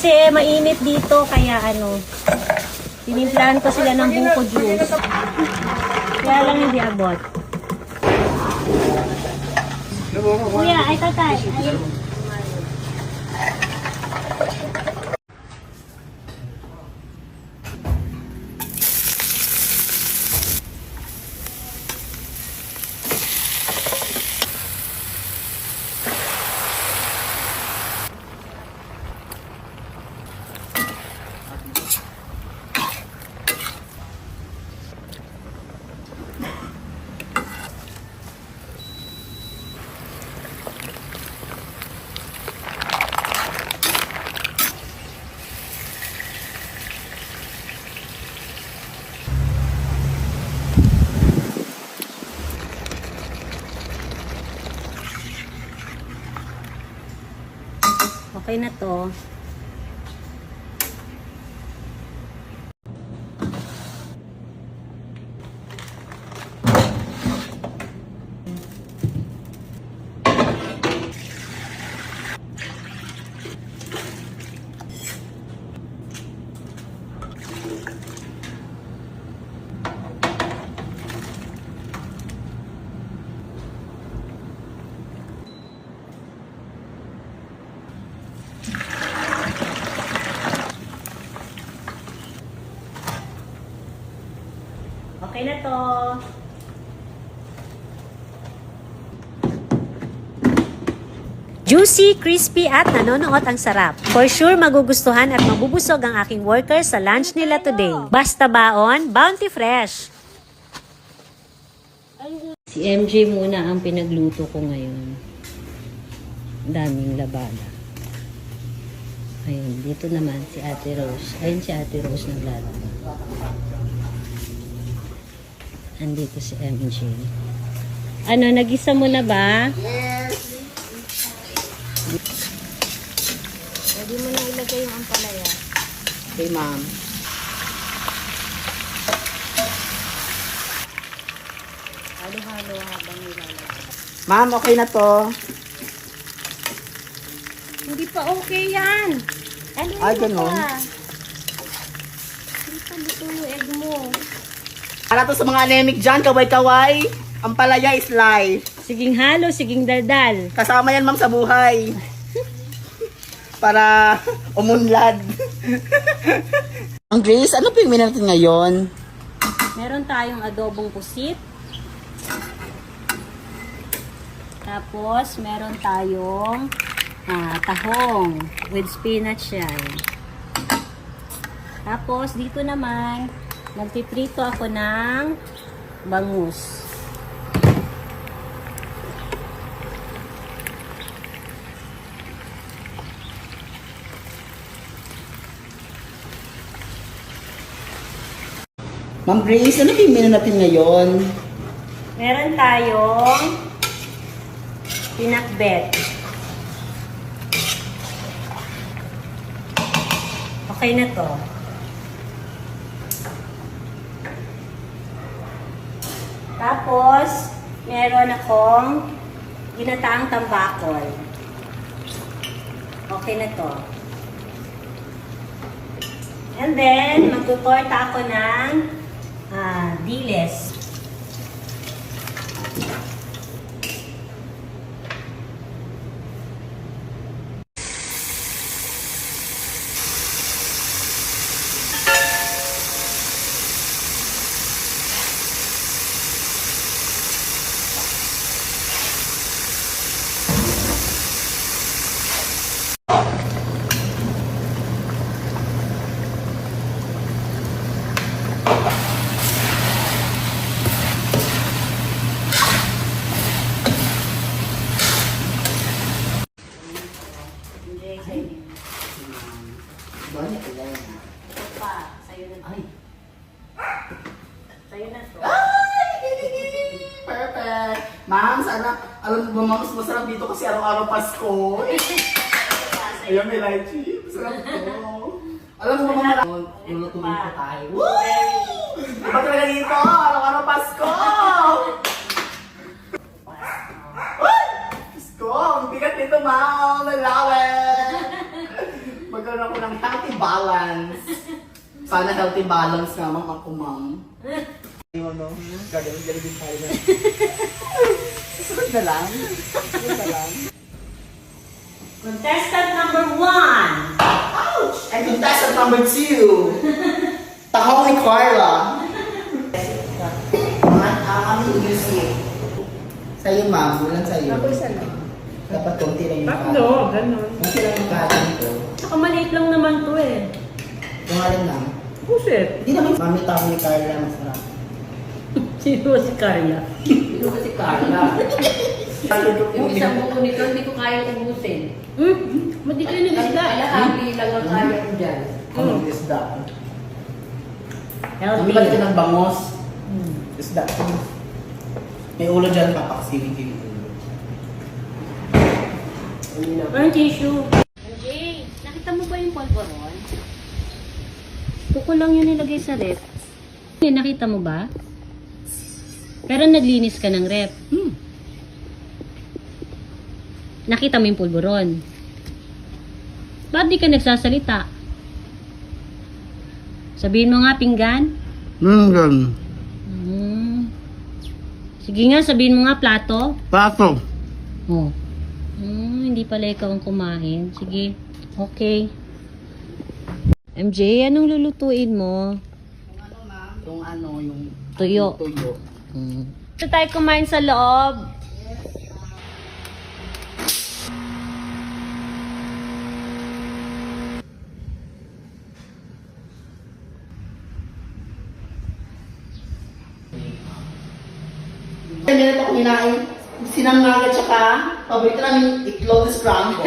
Kasi mainit dito, kaya ano, tinimplahan ko sila ng buko juice. Kaya lang hindi abot. Kuya, ay tatay. Ay. Okay na to. Okay na to. Juicy, crispy at nanonood ang sarap. For sure magugustuhan at mabubusog ang aking workers sa lunch nila today. Basta baon, Bounty Fresh. Si MJ muna ang pinagluto ko ngayon. Daming labada. Ayun, dito naman si Ate Rose. Ayun si Ate Rose naglalaba. Andito si MJ. Ano, nagisa mo na ba? Yes! Pwede mo na ilagay yung ampalaya. Okay, ma'am. Halo-halo habang nilalagay. Ma'am, okay na to. Hindi pa okay yan. Ano Ay, ganun. Hindi pa luto yung egg mo. Para to sa mga anemic dyan, kaway-kaway. Ang palaya is life. Siging halo, siging daldal. Kasama yan, ma'am, sa buhay. Para umunlad. Ang Grace, ano pa yung menu natin ngayon? Meron tayong adobong pusit. Tapos, meron tayong tahong with spinach yan. Tapos, dito naman, nagpiprito ako ng bangus. Ma'am Grace, ano pa yung menu natin ngayon? Meron tayong pinakbet. Okay na to. Tapos, meron akong ginataang tambakol. Okay na to. And then, magtutorta ako ng diles. Banyak ya. Ito pa, sa'yo na to. Ay. Sa'yo na to. Perfect. Ma'am, sana, alam mo ba, ma'am, mas masarap dito kasi araw-araw Pasko. Ayun, may lychee. Masarap to. Alam mo ba, ma'am, lulutuin ko tayo. Woo! Diba talaga dito? Araw-araw Pasko! Uy! Pasko! Ang bigat nito, ma'am. I love it! magkaroon ako ng healthy balance. Sana healthy balance naman ako, ma'am. Hindi mo, no? Gagawin din tayo na. Sunod na lang. Sunod na lang. Contestant number 1. Ouch! And contestant number 2. Tahong ni Carla. Ang aming music. Sa'yo, ma'am. Walang sa'yo. Ako isa lang. Dapat konti lang yung Tatlo, ganun. Konti lang yung kanin ko. Saka maliit lang naman to eh. Yung alin lang. Pusit. Hindi naman mami tahong ni Carla masarap. Sino si Carla? Sino ba si Carla? Yung isang buko nito, hindi ko kaya ubusin. Madi kayo ng isda. Kalahati lang ang kaya ko dyan. Ang isda. Healthy. Ang bigat ng bangos. Isda. May ulo dyan, papakasilin ko yung ulo. Parang tissue. Jay, nakita mo ba yung polvoron? Kuko lang yun nilagay sa rep. Nakita mo ba? Pero naglinis ka ng rep. Nakita mo yung polvoron. Ba't di ka nagsasalita? Sabihin mo nga, pinggan. Ganun. Sige nga, sabihin mo nga, plato. Pato. Oh. Hindi pala ikaw ang kumain. Sige. Okay. MJ, anong lulutuin mo? Yung ano, yung Tuyo. tuyo. Ito tayo kumain sa loob. Ganyan ako kinain. Sinangag at saka paborito namin itlog scramble.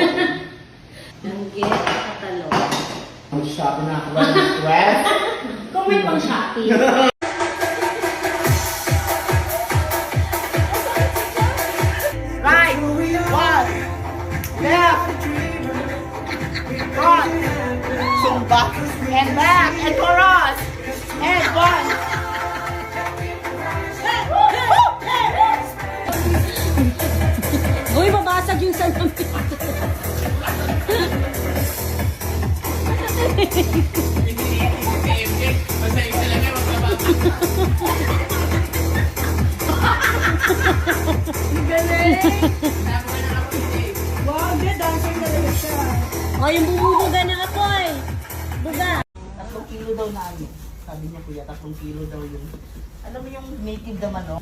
Nanggit at talong. Ang shop na ako. Request. Kung may pang shopping. Right. One. Left. Front. Zumba. And back. And chorus. And one. Uy, babasag yung salamin. Wow, good. Dancing talaga siya. O, yung bumubuga na apoy. Buga. 3 kilo daw na ano. Sabi niya kuya, 3 kilo daw yun. Alam mo yung native naman, no?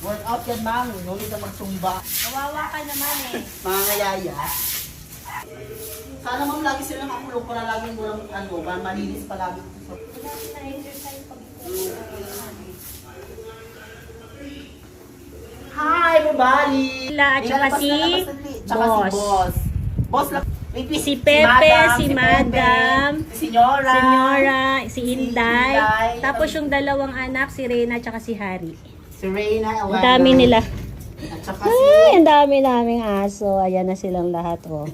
Workout yan, ma'am. No need na magsumba. Kawawa ka naman eh. Mga ngayaya. Sana ma'am, lagi sila nakakulong para laging walang ano, malinis palagi. Hi, everybody! Sila at saka si Tsaka Boss. si Boss. Boss lang. Si Pepe, si Madam, si Senyora, Senyora, si Inday. Inday. Tapos yung dalawang anak, si Reyna at saka si Harry. si Reyna, Ang dami nila. At saka si... Ay, ang dami naming aso. Ayan na silang lahat, oh.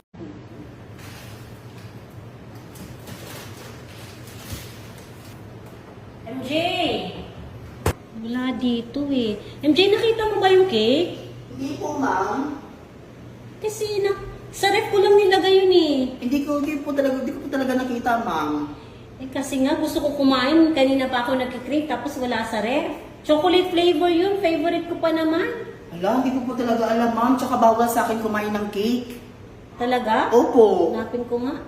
MJ! Wala dito eh. MJ, nakita mo ba yung cake? Hindi po, ma'am. Kasi sa ref ko lang nilagay yun eh. Hindi ko po talaga nakita, ma'am. Eh kasi nga gusto ko kumain. Kanina pa ako nagkikrave tapos wala sa ref. Chocolate flavor yun. Favorite ko pa naman. Ala, hindi ko po talaga alam, ma'am. Tsaka bawal sa akin kumain ng cake. Talaga? Opo. Hanapin ko nga.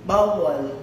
Bawal.